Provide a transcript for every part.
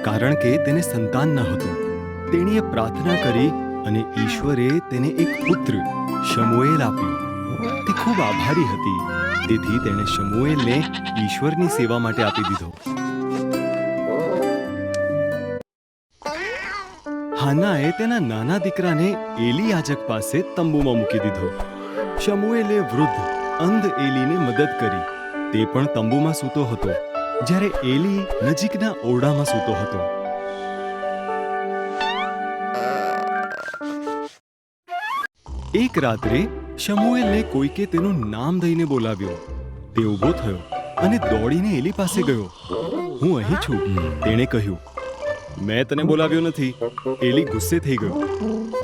કારણ કે તેને સંતાન ન હતું. તેણીએ પ્રાર્થના કરી અને ઈશ્વરે તેને એક પુત્ર શમૂએલ આપ્યો. તે ખૂબ આભારી હતી, તેથી તેણે શમૂએલને ઈશ્વરની સેવા માટે આપી દીધો. હાન્નાએ તેના નાના દીકરાને એલી યાજક પાસે તંબુમાં મૂકી દીધો. શમૂએલે વૃદ્ધ અંધ એલીને મદદ કરી. તે પણ તંબુમાં સૂતો હતો, જ્યારે એલી નજીકના ઓરડામાં સૂતો હતો. એક રાત્રે શમૂએલને કોઈકે તેનું નામ દઈને બોલાવ્યો. તે ઊભો થયો અને દોડીને એલી પાસે ગયો. હું અહીં છું, તેણે કહ્યું. મેં તને બોલાવ્યો નથી. એલી ગુસ્સે થઈ ગયો.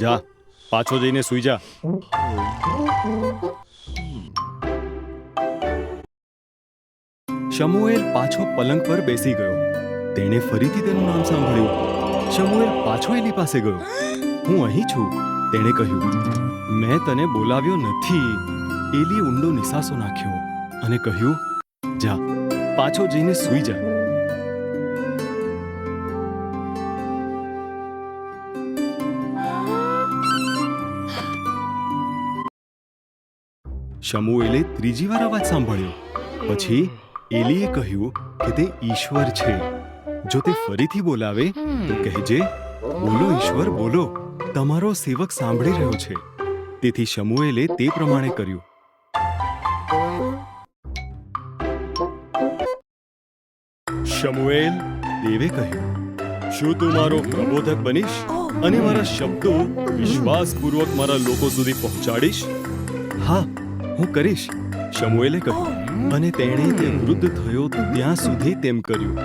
જા, પાછો જઈને સૂઈ જા. શમૂએલ પાછો પલંગ પર બેસી ગયો. તેણે ફરીથી તેનું નામ સાંભળ્યું. શમૂએલ પાછો એલી પાસે ગયો. હું અહીં છું, તેણે કહ્યું. મેં તને બોલાવ્યો નથી. એલીએ ઊંડો નિસાસો નાખ્યો અને કહ્યું, જા, પાછો જઈને સૂઈ જા. શમૂએલે ત્રીજી વાર અવાજ સાંભળ્યો. પછી એલીએ કહ્યું કે તે ઈશ્વર છે. જો તે ફરીથી બોલાવે તો કહેજે, બોલો ઈશ્વર, બોલો, તમારો સેવક સાંભળી રહ્યો છે. તેથી શમૂએલે તે પ્રમાણે કર્યું. શમૂએલ, દેવે કહ્યું, શું તું મારો પ્રબોધક બનીશ અને મારા શબ્દો વિશ્વાસપૂર્વક મારા લોકો સુધી પહોંચાડીશ? હા, હું કરીશ, શમૂએલે કહ્યું. અને તેણે તે વૃદ્ધ થયો ત્યાં સુધી તેમ કર્યું.